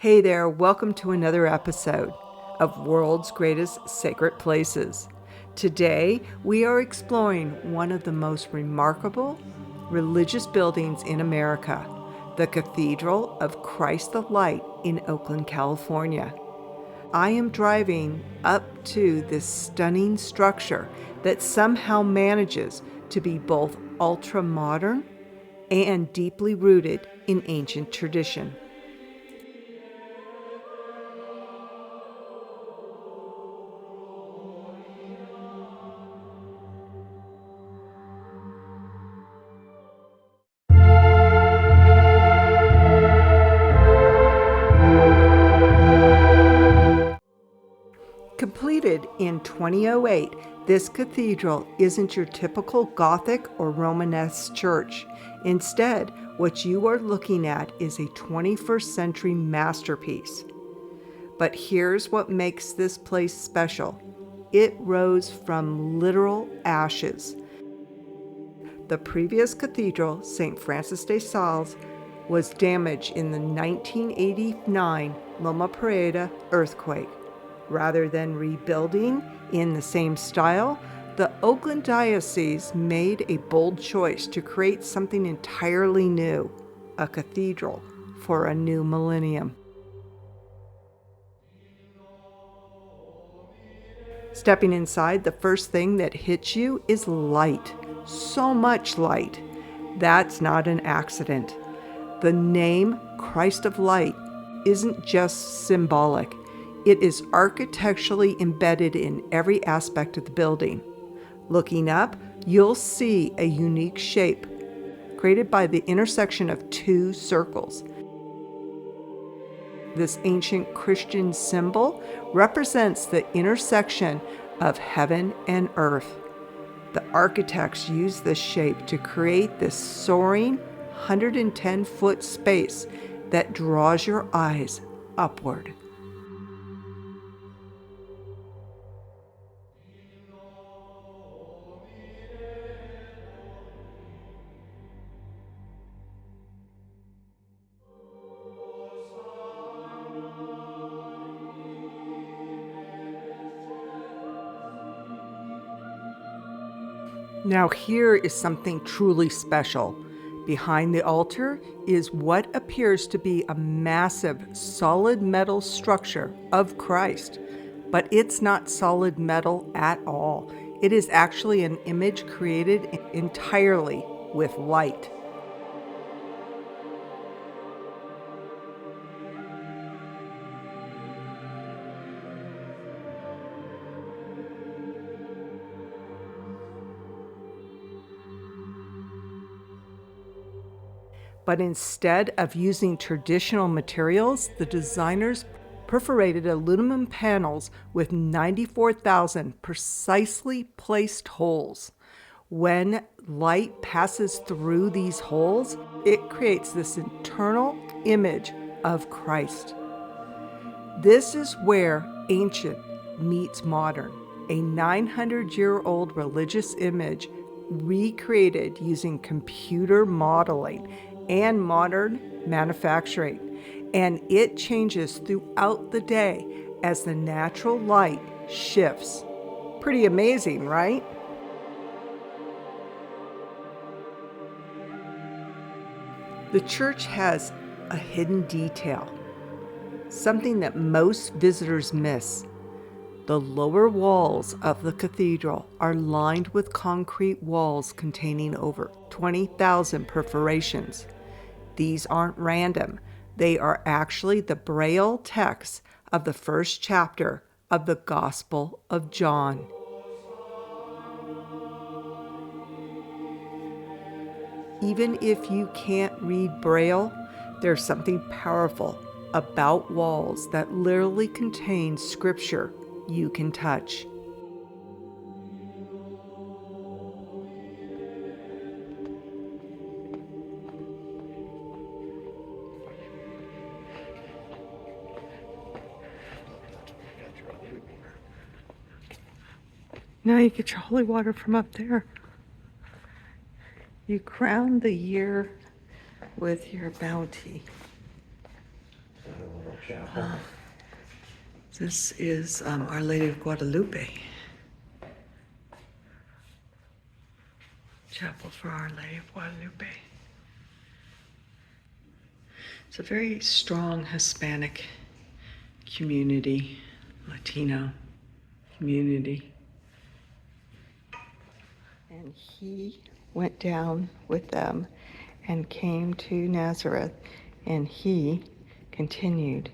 Hey there, welcome to another episode of World's Greatest Sacred Places. Today, we are exploring one of the most remarkable religious buildings in America, the Cathedral of Christ the Light in Oakland, California. I am driving up to this stunning structure that somehow manages to be both ultra-modern and deeply rooted in ancient tradition. Completed in 2008, this cathedral isn't your typical Gothic or Romanesque church. Instead, what you are looking at is a 21st century masterpiece. But here's what makes this place special. It rose from literal ashes. The previous cathedral, St. Francis de Sales, was damaged in the 1989 Loma Prieta earthquake. Rather than rebuilding in the same style, the Oakland Diocese made a bold choice to create something entirely new, a cathedral for a new millennium. Stepping inside, the first thing that hits you is light. So much light. That's not an accident. The name Christ of Light isn't just symbolic. It is architecturally embedded in every aspect of the building. Looking up, you'll see a unique shape created by the intersection of two circles. This ancient Christian symbol represents the intersection of heaven and earth. The architects used this shape to create this soaring 110-foot space that draws your eyes upward. Now here is something truly special. Behind the altar is what appears to be a massive solid metal structure of Christ. But it's not solid metal at all. It is actually an image created entirely with light. But instead of using traditional materials, the designers perforated aluminum panels with 94,000 precisely placed holes. When light passes through these holes, it creates this internal image of Christ. This is where ancient meets modern, a 900-year-old religious image recreated using computer modeling and modern manufacturing, and it changes throughout the day as the natural light shifts. Pretty amazing, right? The church has a hidden detail, something that most visitors miss. The lower walls of the cathedral are lined with concrete walls containing over 20,000 perforations. These aren't random. They are actually the Braille text of the first chapter of the Gospel of John. Even if you can't read Braille, there's something powerful about walls that literally contain scripture you can touch. Now you get your holy water from up there. You crown the year with your bounty. chapel. This is Our Lady of Guadalupe. Chapel for Our Lady of Guadalupe. It's a very strong Hispanic community, Latino community. And he went down with them and came to Nazareth, and he continued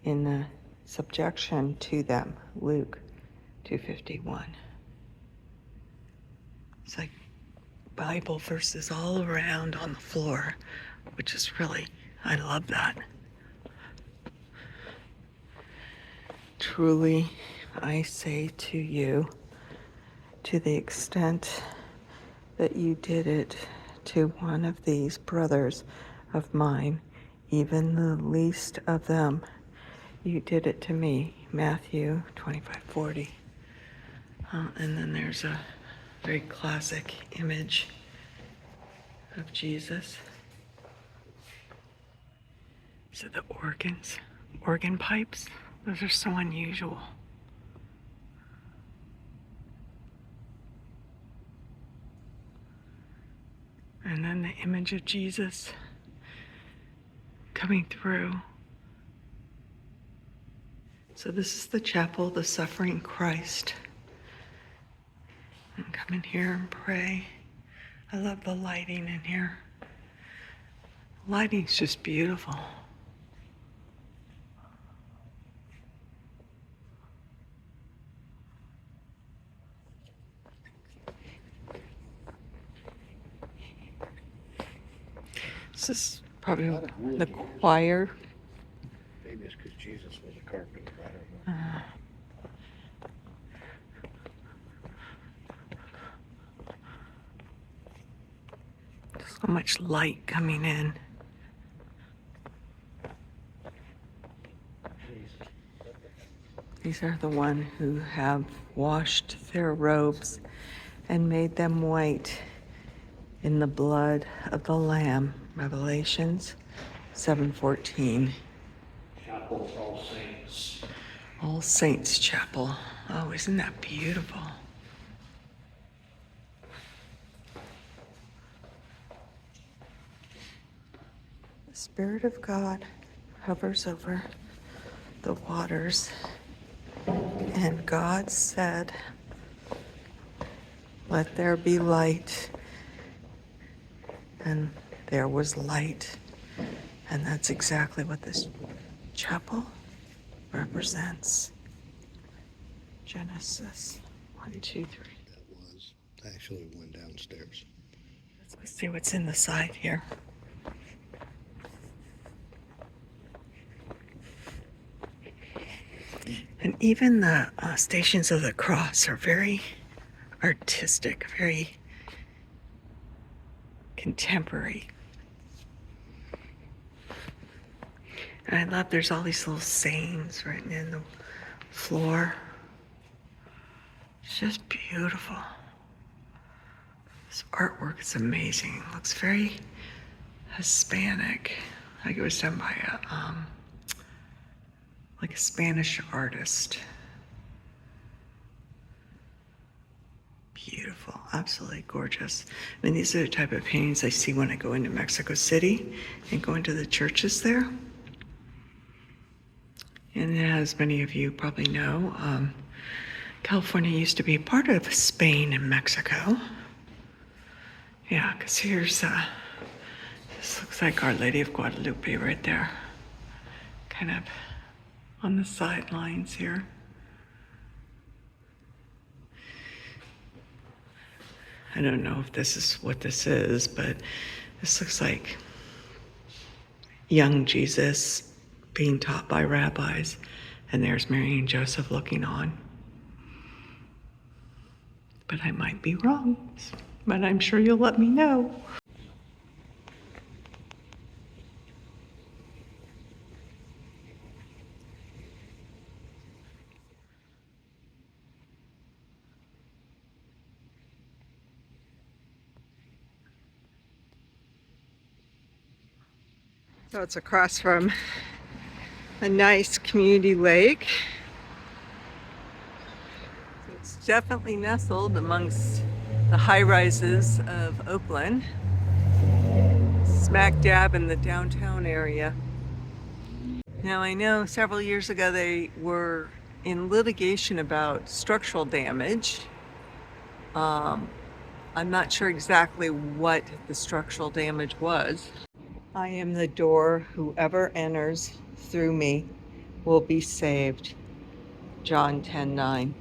in the subjection to them, Luke 2:51. It's like Bible verses all around on the floor, which is really, I love that. Truly, I say to you, to the extent that you did it to one of these brothers of mine, even the least of them, you did it to me. Matthew 25:40. And then there's a very classic image of Jesus. So the organ pipes, those are so unusual. And then the image of Jesus coming through. So this is the chapel, the suffering Christ. And come in here and pray. I love the lighting in here. Lighting's just beautiful. This is probably the choir. Maybe it's because Jesus was a carpenter. I don't know. So much light coming in. These are the one who have washed their robes and made them white in the blood of the Lamb. Revelations 7:14. Chapel All Saints. All Saints Chapel. Oh, isn't that beautiful? The Spirit of God hovers over the waters, and God said, "Let there be light." And there was light. And that's exactly what this chapel represents. Genesis 1, 2, 3. That was actually one downstairs. Let's go see what's in the side here. And even the Stations of the Cross are very artistic, very contemporary. And I love there's all these little sayings written in the floor. It's just beautiful. This artwork is amazing. It looks very Hispanic. Like it was done by a Spanish artist. Beautiful, absolutely gorgeous. I mean, these are the type of paintings I see when I go into Mexico City and go into the churches there. And as many of you probably know, California used to be a part of Spain and Mexico. Yeah, because here's, this looks like Our Lady of Guadalupe right there. Kind of on the sidelines here. I don't know if this is what this is, but this looks like young Jesus being taught by rabbis, and there's Mary and Joseph looking on. But I might be wrong, but I'm sure you'll let me know. So it's across from a nice community lake. It's definitely nestled amongst the high rises of Oakland, smack dab in the downtown area. Now, I know several years ago they were in litigation about structural damage. I'm not sure exactly what the structural damage was. I am the door. Whoever enters through me will be saved. John 10:9.